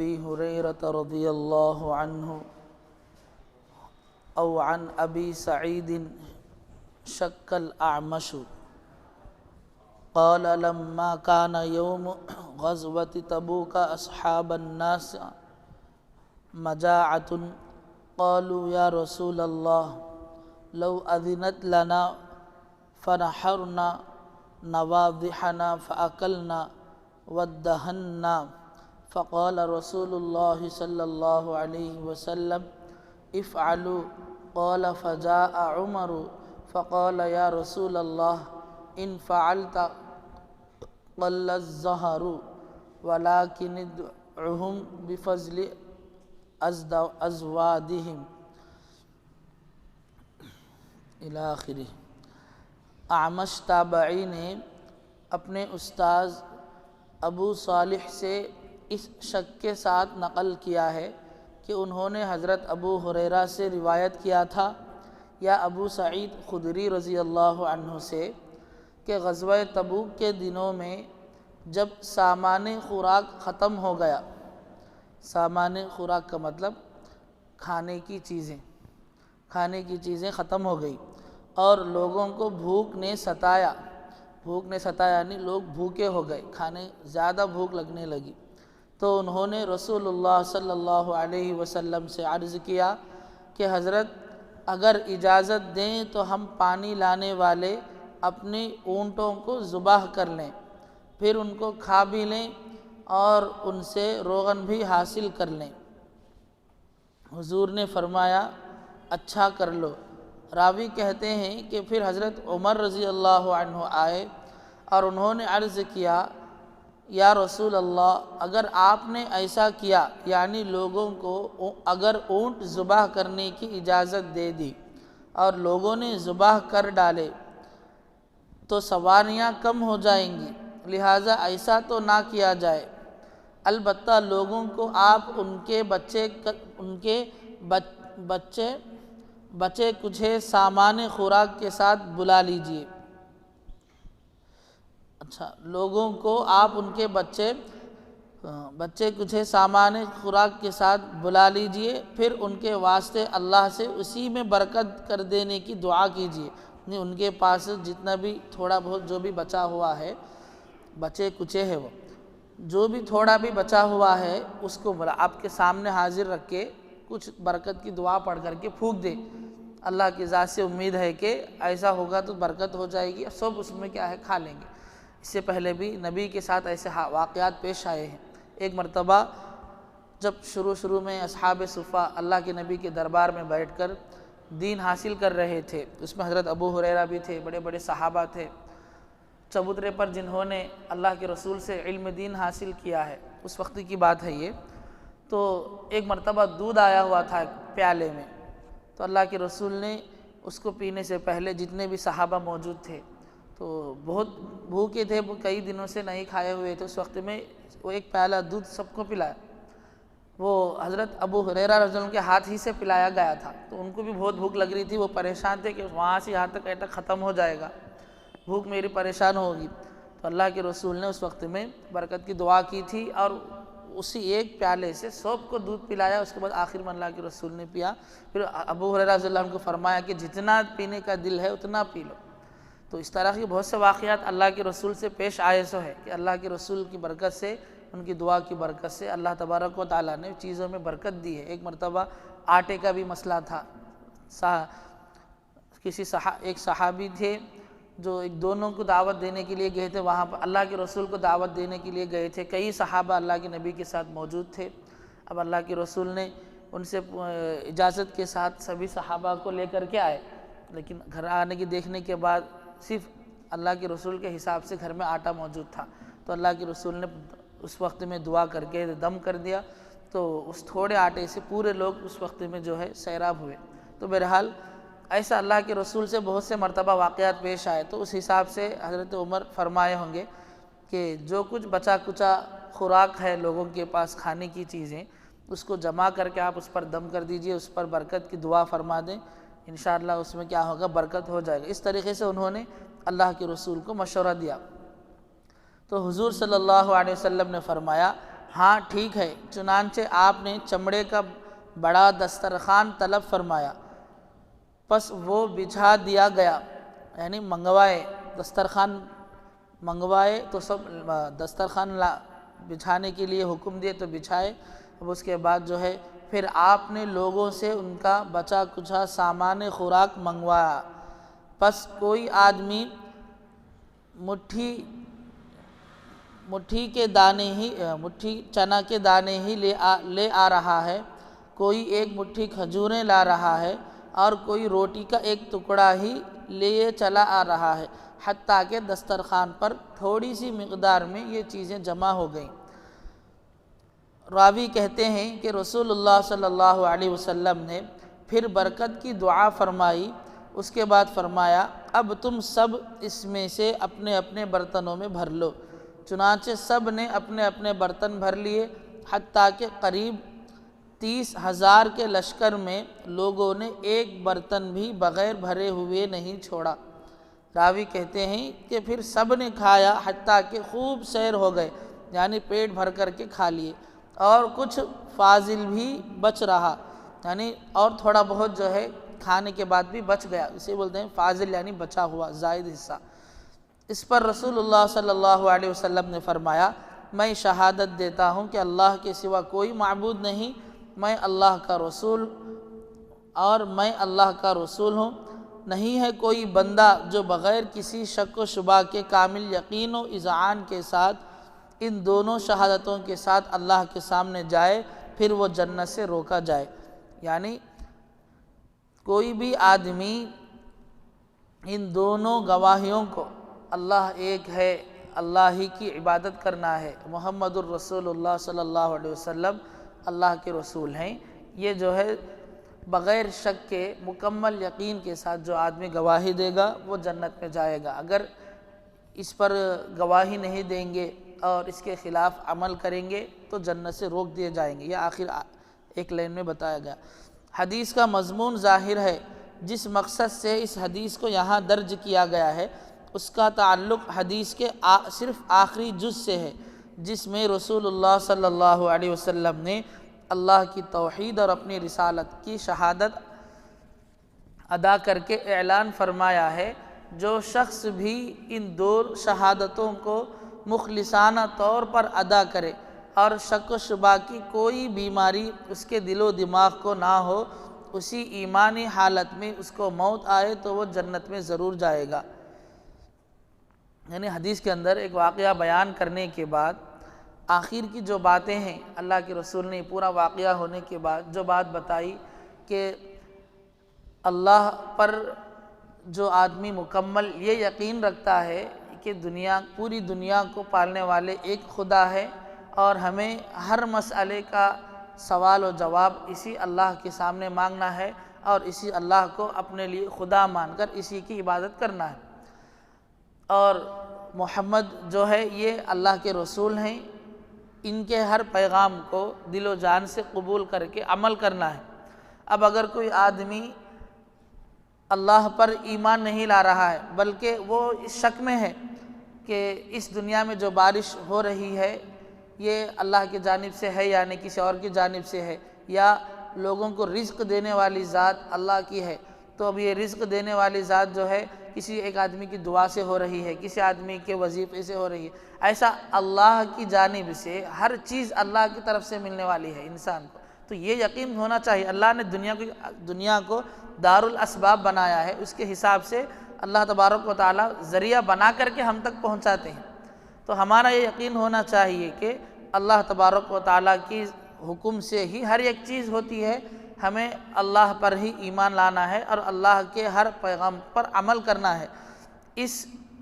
أبي هريرة رضي الله عنه أو عن أبي سعيد شك الأعمش قال لما كان يوم غزوة تبوك أصحاب الناس مجاعة قالوا يا رسول الله لو أذنت لنا فنحرنا نواضحنا فأكلنا وادهنا فقال رسول الله صلى الله عليه وسلم افعلوا قال فجاء عمر فقال يا رسول الله إن فعلت قل الزهر ولكن ادعهم بفضل أزوادهم إلى آخره۔ اعمش تابعی نے اپنے استاذ ابو صالح سے اس شک کے ساتھ نقل کیا ہے کہ انہوں نے حضرت ابو ہریرہ سے روایت کیا تھا یا ابو سعید خدری رضی اللہ عنہ سے کہ غزوہ تبوک کے دنوں میں جب سامان خوراک ختم ہو گیا، سامان خوراک کا مطلب کھانے کی چیزیں ختم ہو گئی اور لوگوں کو بھوک نے ستایا یعنی لوگ بھوکے ہو گئے، کھانے زیادہ بھوک لگنے لگی، تو انہوں نے رسول اللہ صلی اللہ علیہ وسلم سے عرض کیا کہ حضرت اگر اجازت دیں تو ہم پانی لانے والے اپنے اونٹوں کو ذبح کر لیں، پھر ان کو کھا بھی لیں اور ان سے روغن بھی حاصل کر لیں۔ حضور نے فرمایا اچھا کر لو۔ راوی کہتے ہیں کہ پھر حضرت عمر رضی اللہ عنہ آئے اور انہوں نے عرض کیا یا رسول اللہ اگر آپ نے ایسا کیا یعنی لوگوں کو اگر اونٹ ذبح کرنے کی اجازت دے دی اور لوگوں نے ذبح کر ڈالے تو سواریاں کم ہو جائیں گی، لہٰذا ایسا تو نہ کیا جائے، البتہ لوگوں کو آپ ان کے بچے کچھ سامان خوراک کے ساتھ بلا لیجئے۔ لوگوں کو آپ ان کے بچے کچھ سامان خوراک کے ساتھ بلا لیجئے، پھر ان کے واسطے اللہ سے اسی میں برکت کر دینے کی دعا کیجئے، یعنی ان کے پاس جتنا بھی تھوڑا بہت جو بھی بچا ہوا ہے، بچے کچے ہے وہ جو بھی تھوڑا بھی بچا ہوا ہے اس کو آپ کے سامنے حاضر رکھ کے کچھ برکت کی دعا پڑھ کر کے پھونک دے، اللہ کی ذات سے امید ہے کہ ایسا ہوگا تو برکت ہو جائے گی، سب اس میں کیا ہے کھا لیں گے۔ اس سے پہلے بھی نبی کے ساتھ ایسے واقعات پیش آئے ہیں۔ ایک مرتبہ جب شروع میں اصحاب صفہ اللہ کے نبی کے دربار میں بیٹھ کر دین حاصل کر رہے تھے، اس میں حضرت ابو ہریرہ بھی تھے، بڑے بڑے صحابہ تھے، چبوترے پر جنہوں نے اللہ کے رسول سے علم دین حاصل کیا ہے، اس وقت کی بات ہے یہ۔ تو ایک مرتبہ دودھ آیا ہوا تھا پیالے میں، تو اللہ کے رسول نے اس کو پینے سے پہلے جتنے بھی صحابہ موجود تھے تو بہت بھوکے تھے، وہ کئی دنوں سے نہیں کھائے ہوئے تھے، اس وقت میں وہ ایک پیالہ دودھ سب کو پلایا، وہ حضرت ابو ہریرہ رضی اللہ عنہ کے ہاتھ ہی سے پلایا گیا تھا، تو ان کو بھی بہت بھوک لگ رہی تھی، وہ پریشان تھے کہ وہاں سے یہاں تک ختم ہو جائے گا، بھوک میری پریشان ہوگی، تو اللہ کے رسول نے اس وقت میں برکت کی دعا کی تھی اور اسی ایک پیالے سے سب کو دودھ پلایا، اس کے بعد آخر میں اللہ کے رسول نے پیا، پھر ابو ہریرہ رضی اللہ عنہ کو فرمایا کہ جتنا پینے کا دل ہے اتنا پی لو۔ تو اس طرح کی بہت سے واقعات اللہ کے رسول سے پیش آئے سو ہے کہ اللہ کے رسول کی برکت سے، ان کی دعا کی برکت سے اللہ تبارک و تعالیٰ نے چیزوں میں برکت دی ہے۔ ایک مرتبہ آٹے کا بھی مسئلہ تھا، ایک صحابی تھے جو ایک دونوں کو دعوت دینے کے لیے گئے تھے، وہاں پر اللہ کے رسول کو دعوت دینے کے لیے گئے تھے، کئی صحابہ اللہ کے نبی کے ساتھ موجود تھے، اب اللہ کے رسول نے ان سے اجازت کے ساتھ سبھی صحابہ کو لے کر کے آئے، لیکن گھر آنے کی دیکھنے کے بعد صرف اللہ کے رسول کے حساب سے گھر میں آٹا موجود تھا، تو اللہ کے رسول نے اس وقت میں دعا کر کے دم کر دیا، تو اس تھوڑے آٹے سے پورے لوگ اس وقت میں جو ہے سیراب ہوئے۔ تو بہرحال ایسا اللہ کے رسول سے بہت سے مرتبہ واقعات پیش آئے، تو اس حساب سے حضرت عمر فرمائے ہوں گے کہ جو کچھ بچا کچا خوراک ہے لوگوں کے پاس کھانے کی چیزیں، اس کو جمع کر کے آپ اس پر دم کر دیجئے، اس پر برکت کی دعا فرما دیں، انشاءاللہ اس میں کیا ہوگا برکت ہو جائے گا۔ اس طریقے سے انہوں نے اللہ کے رسول کو مشورہ دیا، تو حضور صلی اللہ علیہ وسلم نے فرمایا ہاں ٹھیک ہے۔ چنانچہ آپ نے چمڑے کا بڑا دسترخوان طلب فرمایا، پس وہ بچھا دیا گیا، یعنی منگوائے، دسترخوان منگوائے تو سب دسترخوان بچھانے کے لیے حکم دیے تو بچھائے۔ اب اس کے بعد جو ہے پھر آپ نے لوگوں سے ان کا بچا کچھا سامان خوراک منگوایا، پس کوئی آدمی مٹھی چنا کے دانے ہی لے آ رہا ہے، کوئی ایک مٹھی کھجوریں لا رہا ہے، اور کوئی روٹی کا ایک ٹکڑا ہی لیے چلا آ رہا ہے، حتیٰ کہ دسترخوان پر تھوڑی سی مقدار میں یہ چیزیں جمع ہو گئیں۔ راوی کہتے ہیں کہ رسول اللہ صلی اللہ علیہ وسلم نے پھر برکت کی دعا فرمائی، اس کے بعد فرمایا اب تم سب اس میں سے اپنے اپنے برتنوں میں بھر لو۔ چنانچہ سب نے اپنے اپنے برتن بھر لیے، حتیٰ کہ قریب 30,000 کے لشکر میں لوگوں نے ایک برتن بھی بغیر بھرے ہوئے نہیں چھوڑا۔ راوی کہتے ہیں کہ پھر سب نے کھایا حتیٰ کہ خوب سیر ہو گئے، یعنی پیٹ بھر کر کے کھا لیے، اور کچھ فاضل بھی بچ رہا، یعنی اور تھوڑا بہت جو ہے کھانے کے بعد بھی بچ گیا، اسے بولتے ہیں فاضل، یعنی بچا ہوا زائد حصہ۔ اس پر رسول اللہ صلی اللہ علیہ وسلم نے فرمایا میں شہادت دیتا ہوں کہ اللہ کے سوا کوئی معبود نہیں، میں اللہ کا رسول ہوں۔ نہیں ہے کوئی بندہ جو بغیر کسی شک و شبہ کے کامل یقین و اذعان کے ساتھ ان دونوں شہادتوں کے ساتھ اللہ کے سامنے جائے پھر وہ جنت سے روکا جائے، یعنی کوئی بھی آدمی ان دونوں گواہیوں کو، اللہ ایک ہے، اللہ ہی کی عبادت کرنا ہے، محمد الرسول اللہ صلی اللہ علیہ وسلم اللہ کے رسول ہیں، یہ جو ہے بغیر شک کے مکمل یقین کے ساتھ جو آدمی گواہی دے گا وہ جنت میں جائے گا۔ اگر اس پر گواہی نہیں دیں گے اور اس کے خلاف عمل کریں گے تو جنت سے روک دیے جائیں گے، یہ آخر ایک لائن میں بتایا گیا۔ حدیث کا مضمون ظاہر ہے، جس مقصد سے اس حدیث کو یہاں درج کیا گیا ہے اس کا تعلق حدیث کے صرف آخری جز سے ہے، جس میں رسول اللہ صلی اللہ علیہ وسلم نے اللہ کی توحید اور اپنی رسالت کی شہادت ادا کر کے اعلان فرمایا ہے، جو شخص بھی ان دو شہادتوں کو مخلصانہ طور پر ادا کرے اور شک و شبہ کی کوئی بیماری اس کے دل و دماغ کو نہ ہو، اسی ایمانی حالت میں اس کو موت آئے تو وہ جنت میں ضرور جائے گا۔ یعنی حدیث کے اندر ایک واقعہ بیان کرنے کے بعد آخر کی جو باتیں ہیں، اللہ کے رسول نے پورا واقعہ ہونے کے بعد جو بات بتائی کہ اللہ پر جو آدمی مکمل یہ یقین رکھتا ہے کہ پوری دنیا کو پالنے والے ایک خدا ہے، اور ہمیں ہر مسئلے کا سوال و جواب اسی اللہ کے سامنے مانگنا ہے، اور اسی اللہ کو اپنے لیے خدا مان کر اسی کی عبادت کرنا ہے، اور محمد جو ہے یہ اللہ کے رسول ہیں، ان کے ہر پیغام کو دل و جان سے قبول کر کے عمل کرنا ہے۔ اب اگر کوئی آدمی اللہ پر ایمان نہیں لا رہا ہے بلکہ وہ اس شک میں ہے کہ اس دنیا میں جو بارش ہو رہی ہے یہ اللہ کی جانب سے ہے یا نہیں کسی اور کی جانب سے ہے، یا لوگوں کو رزق دینے والی ذات اللہ کی ہے، تو اب یہ رزق دینے والی ذات جو ہے کسی ایک آدمی کی دعا سے ہو رہی ہے، کسی آدمی کے وظیفے سے ہو رہی ہے، ایسا اللہ کی جانب سے ہر چیز اللہ کی طرف سے ملنے والی ہے انسان کو، تو یہ یقین ہونا چاہیے اللہ نے دنیا کو دار الاسباب بنایا ہے، اس کے حساب سے اللہ تبارک و تعالی ذریعہ بنا کر کے ہم تک پہنچاتے ہیں، تو ہمارا یہ یقین ہونا چاہیے کہ اللہ تبارک و تعالی کی حکم سے ہی ہر ایک چیز ہوتی ہے، ہمیں اللہ پر ہی ایمان لانا ہے اور اللہ کے ہر پیغام پر عمل کرنا ہے۔ اس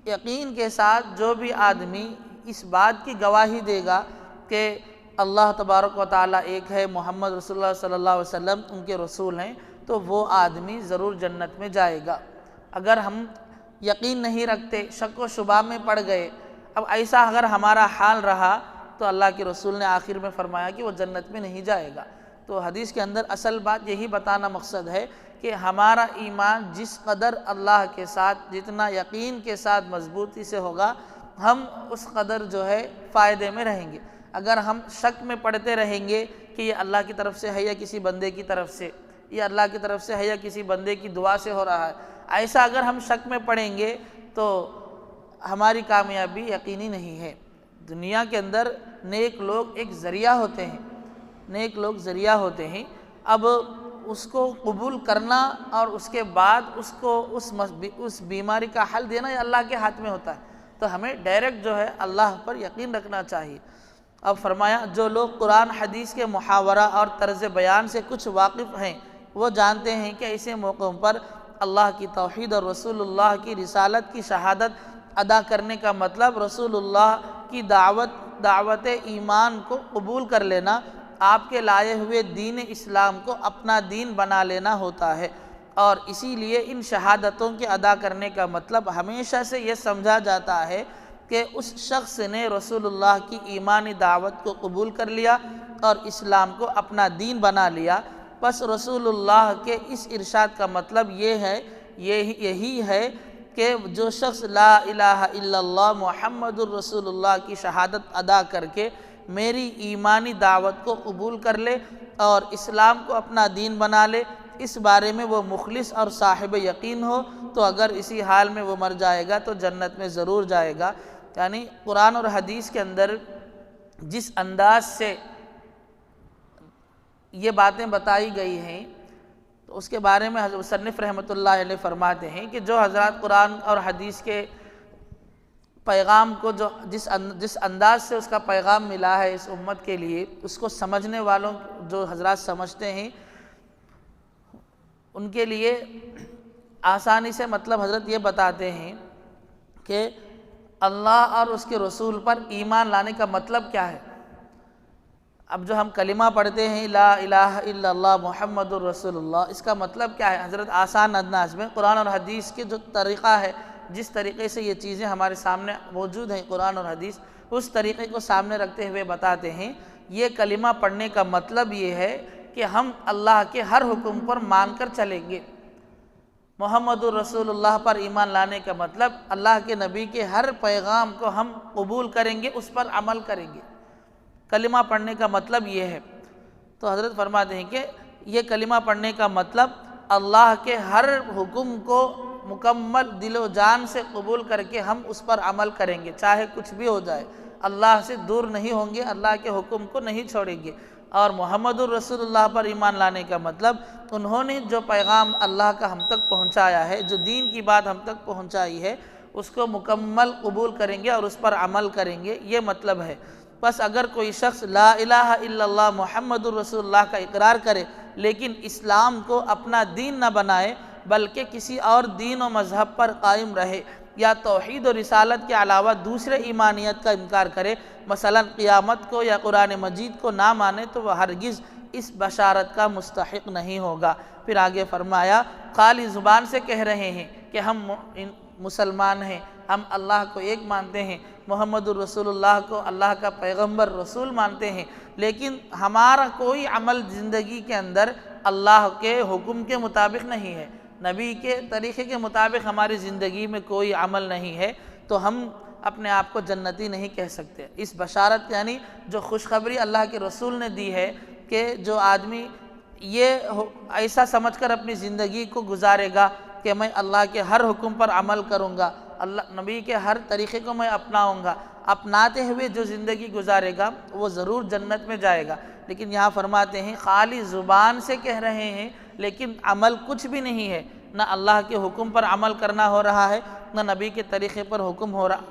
یقین کے ساتھ جو بھی آدمی اس بات کی گواہی دے گا کہ اللہ تبارک و تعالیٰ ایک ہے، محمد رسول اللہ صلی اللہ علیہ وسلم ان کے رسول ہیں، تو وہ آدمی ضرور جنت میں جائے گا۔ اگر ہم یقین نہیں رکھتے، شک و شبہ میں پڑ گئے، اب ایسا اگر ہمارا حال رہا تو اللہ کے رسول نے آخر میں فرمایا کہ وہ جنت میں نہیں جائے گا۔ تو حدیث کے اندر اصل بات یہی بتانا مقصد ہے کہ ہمارا ایمان جس قدر اللہ کے ساتھ جتنا یقین کے ساتھ مضبوطی سے ہوگا، ہم اس قدر جو ہے فائدے میں رہیں گے۔ اگر ہم شک میں پڑھتے رہیں گے کہ یہ اللہ کی طرف سے ہے یا کسی بندے کی طرف سے، یہ اللہ کی طرف سے ہے یا کسی بندے کی دعا سے ہو رہا ہے، ایسا اگر ہم شک میں پڑھیں گے تو ہماری کامیابی یقینی نہیں ہے۔ دنیا کے اندر نیک لوگ ایک ذریعہ ہوتے ہیں، نیک لوگ ذریعہ ہوتے ہیں۔ اب اس کو قبول کرنا اور اس کے بعد اس کو اس بیماری کا حل دینا یہ اللہ کے ہاتھ میں ہوتا ہے، تو ہمیں ڈائریکٹ جو ہے اللہ پر یقین رکھنا چاہیے۔ اب فرمایا جو لوگ قرآن حدیث کے محاورہ اور طرز بیان سے کچھ واقف ہیں وہ جانتے ہیں کہ ایسے موقعوں پر اللہ کی توحید اور رسول اللہ کی رسالت کی شہادت ادا کرنے کا مطلب رسول اللہ کی دعوت ایمان کو قبول کر لینا، آپ کے لائے ہوئے دین اسلام کو اپنا دین بنا لینا ہوتا ہے، اور اسی لیے ان شہادتوں کے ادا کرنے کا مطلب ہمیشہ سے یہ سمجھا جاتا ہے کہ اس شخص نے رسول اللہ کی ایمانی دعوت کو قبول کر لیا اور اسلام کو اپنا دین بنا لیا۔ بس رسول اللہ کے اس ارشاد کا مطلب یہی ہے کہ جو شخص لا الہ الا اللہ محمد الرسول اللہ کی شہادت ادا کر کے میری ایمانی دعوت کو قبول کر لے اور اسلام کو اپنا دین بنا لے، اس بارے میں وہ مخلص اور صاحب یقین ہو، تو اگر اسی حال میں وہ مر جائے گا تو جنت میں ضرور جائے گا۔ یعنی قرآن اور حدیث کے اندر جس انداز سے یہ باتیں بتائی گئی ہیں تو اس کے بارے میں حضرت مصنف رحمۃ اللہ علیہ فرماتے ہیں کہ جو حضرات قرآن اور حدیث کے پیغام کو جس انداز سے اس کا پیغام ملا ہے اس امت کے لیے، اس کو سمجھنے والوں جو حضرات سمجھتے ہیں ان کے لیے آسانی سے مطلب حضرت یہ بتاتے ہیں کہ اللہ اور اس کے رسول پر ایمان لانے کا مطلب کیا ہے۔ اب جو ہم کلمہ پڑھتے ہیں لا الہ الا اللہ محمد الرسول اللہ، اس کا مطلب کیا ہے؟ حضرت آسان انداز میں قرآن اور حدیث کے جو طریقہ ہے، جس طریقے سے یہ چیزیں ہمارے سامنے موجود ہیں قرآن اور حدیث، اس طریقے کو سامنے رکھتے ہوئے بتاتے ہیں یہ کلمہ پڑھنے کا مطلب یہ ہے کہ ہم اللہ کے ہر حکم پر مان کر چلیں گے۔ محمد الرسول اللہ پر ایمان لانے کا مطلب اللہ کے نبی کے ہر پیغام کو ہم قبول کریں گے، اس پر عمل کریں گے۔ کلمہ پڑھنے کا مطلب یہ ہے۔ تو حضرت فرماتے ہیں کہ یہ کلمہ پڑھنے کا مطلب اللہ کے ہر حکم کو مکمل دل و جان سے قبول کر کے ہم اس پر عمل کریں گے، چاہے کچھ بھی ہو جائے، اللہ سے دور نہیں ہوں گے، اللہ کے حکم کو نہیں چھوڑیں گے۔ اور محمد الرسول اللہ پر ایمان لانے کا مطلب انہوں نے جو پیغام اللہ کا ہم تک پہنچایا ہے، جو دین کی بات ہم تک پہنچائی ہے، اس کو مکمل قبول کریں گے اور اس پر عمل کریں گے، یہ مطلب ہے۔ بس اگر کوئی شخص لا الہ الا اللہ محمد الرسول اللہ کا اقرار کرے لیکن اسلام کو اپنا دین نہ بنائے بلکہ کسی اور دین و مذہب پر قائم رہے یا توحید و رسالت کے علاوہ دوسرے ایمانیت کا انکار کرے، مثلا قیامت کو یا قرآن مجید کو نہ مانے، تو وہ ہرگز اس بشارت کا مستحق نہیں ہوگا۔ پھر آگے فرمایا خالی زبان سے کہہ رہے ہیں کہ ہم مسلمان ہیں، ہم اللہ کو ایک مانتے ہیں، محمد الرسول اللہ کو اللہ کا پیغمبر رسول مانتے ہیں، لیکن ہمارا کوئی عمل زندگی کے اندر اللہ کے حکم کے مطابق نہیں ہے، نبی کے طریقے کے مطابق ہماری زندگی میں کوئی عمل نہیں ہے، تو ہم اپنے آپ کو جنتی نہیں کہہ سکتے۔ اس بشارت یعنی جو خوشخبری اللہ کے رسول نے دی ہے کہ جو آدمی یہ ایسا سمجھ کر اپنی زندگی کو گزارے گا کہ میں اللہ کے ہر حکم پر عمل کروں گا، اللہ نبی کے ہر طریقے کو میں اپناؤں گا، اپناتے ہوئے جو زندگی گزارے گا وہ ضرور جنت میں جائے گا۔ لیکن یہاں فرماتے ہیں خالی زبان سے کہہ رہے ہیں لیکن عمل کچھ بھی نہیں ہے، نہ اللہ کے حکم پر عمل کرنا ہو رہا ہے، نہ نبی کے طریقے پر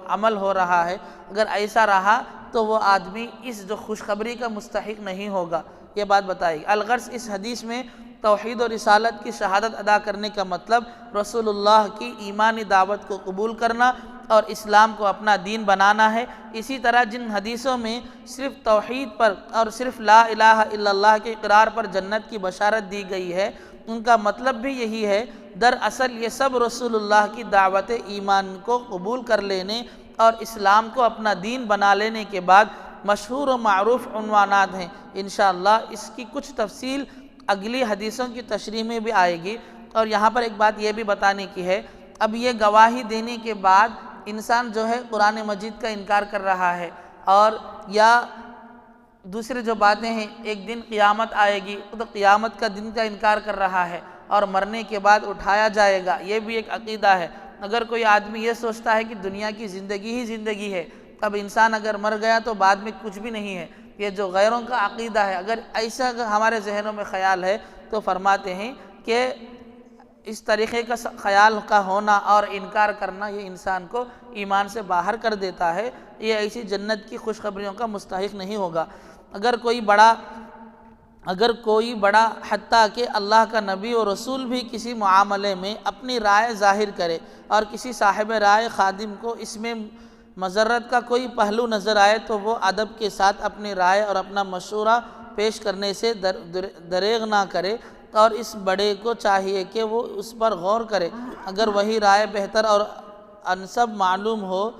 عمل ہو رہا ہے۔ اگر ایسا رہا تو وہ آدمی اس جو خوشخبری کا مستحق نہیں ہوگا، یہ بات بتائی۔ الغرض اس حدیث میں توحید و رسالت کی شہادت ادا کرنے کا مطلب رسول اللہ کی ایمانی دعوت کو قبول کرنا اور اسلام کو اپنا دین بنانا ہے۔ اسی طرح جن حدیثوں میں صرف توحید پر اور صرف لا الہ الا اللہ کے اقرار پر جنت کی بشارت دی گئی ہے، ان کا مطلب بھی یہی ہے۔ دراصل یہ سب رسول اللہ کی دعوت ایمان کو قبول کر لینے اور اسلام کو اپنا دین بنا لینے کے بعد مشہور و معروف عنوانات ہیں۔ انشاءاللہ اس کی کچھ تفصیل اگلی حدیثوں کی تشریح میں بھی آئے گی۔ اور یہاں پر ایک بات یہ بھی بتانے کی ہے، اب یہ گواہی دینے کے بعد انسان جو ہے قرآن مجید کا انکار کر رہا ہے اور یا دوسری جو باتیں ہیں، ایک دن قیامت آئے گی تو قیامت کا دن کا انکار کر رہا ہے، اور مرنے کے بعد اٹھایا جائے گا، یہ بھی ایک عقیدہ ہے۔ اگر کوئی آدمی یہ سوچتا ہے کہ دنیا کی زندگی ہی زندگی ہے، اب انسان اگر مر گیا تو بعد میں کچھ بھی نہیں ہے، یہ جو غیروں کا عقیدہ ہے، اگر ایسا ہمارے ذہنوں میں خیال ہے تو فرماتے ہیں کہ اس طریقے کا خیال کا ہونا اور انکار کرنا یہ انسان کو ایمان سے باہر کر دیتا ہے، یہ ایسی جنت کی خوشخبریوں کا مستحق نہیں ہوگا۔ اگر کوئی بڑا حتیٰ کہ اللہ کا نبی و رسول بھی کسی معاملے میں اپنی رائے ظاہر کرے اور کسی صاحب رائے خادم کو اس میں مضرت کا کوئی پہلو نظر آئے تو وہ ادب کے ساتھ اپنی رائے اور اپنا مشورہ پیش کرنے سے دریغ نہ کرے، اور اس بڑے کو چاہیے کہ وہ اس پر غور کرے، اگر وہی رائے بہتر اور انسب معلوم ہو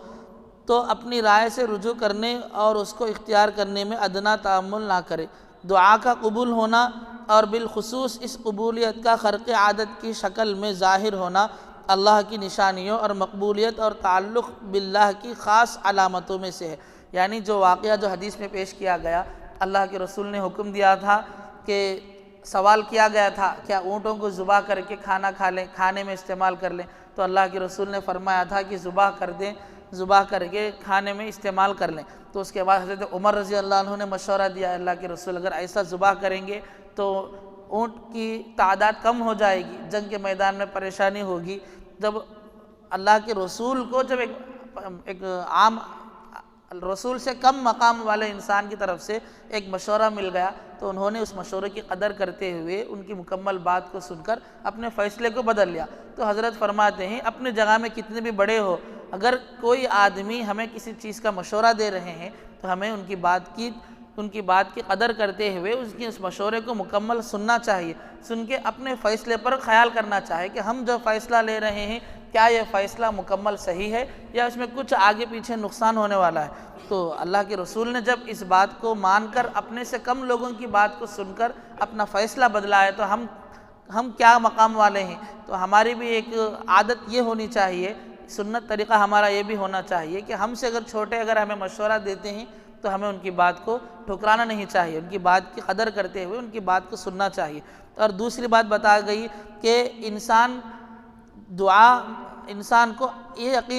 تو اپنی رائے سے رجوع کرنے اور اس کو اختیار کرنے میں ادنیٰ تأمل نہ کرے۔ دعا کا قبول ہونا اور بالخصوص اس قبولیت کا خرق عادت کی شکل میں ظاہر ہونا اللہ کی نشانیوں اور مقبولیت اور تعلق باللہ کی خاص علامتوں میں سے ہے۔ یعنی جو واقعہ جو حدیث میں پیش کیا گیا، اللہ کے رسول نے حکم دیا تھا کہ سوال کیا گیا تھا کیا اونٹوں کو ذبح کر کے کھانا کھا لیں، کھانے میں استعمال کر لیں، تو اللہ کے رسول نے فرمایا تھا کہ ذبح کر دیں، ذبح کر کے کھانے میں استعمال کر لیں۔ تو اس کے بعد حضرت عمر رضی اللہ عنہ نے مشورہ دیا، اللہ کے رسول اگر ایسا ذبح کریں گے تو اونٹ کی تعداد کم ہو جائے گی، جنگ کے میدان میں پریشانی ہوگی۔ جب اللہ کے رسول کو جب ایک عام رسول سے کم مقام والے انسان کی طرف سے ایک مشورہ مل گیا تو انہوں نے اس مشورے کی قدر کرتے ہوئے ان کی مکمل بات کو سن کر اپنے فیصلے کو بدل لیا۔ تو حضرت فرماتے ہیں اپنی جگہ میں کتنے بھی بڑے ہو، اگر کوئی آدمی ہمیں کسی چیز کا مشورہ دے رہے ہیں تو ہمیں ان کی بات کی قدر کرتے ہوئے اس مشورے کو مکمل سننا چاہیے، سن کے اپنے فیصلے پر خیال کرنا چاہیے کہ ہم جو فیصلہ لے رہے ہیں کیا یہ فیصلہ مکمل صحیح ہے یا اس میں کچھ آگے پیچھے نقصان ہونے والا ہے۔ تو اللہ کے رسول نے جب اس بات کو مان کر اپنے سے کم لوگوں کی بات کو سن کر اپنا فیصلہ بدلا ہے تو ہم کیا مقام والے ہیں۔ تو ہماری بھی ایک عادت یہ ہونی چاہیے، سنت طریقہ ہمارا یہ بھی ہونا چاہیے کہ ہم سے اگر چھوٹے اگر ہمیں مشورہ دیتے ہیں تو ہمیں ان کی بات کو ٹھکرانا نہیں چاہیے، ان کی بات کی قدر کرتے ہوئے ان کی بات کو سننا چاہیے۔ اور دوسری بات بتا گئی کہ انسان کو یہ یقین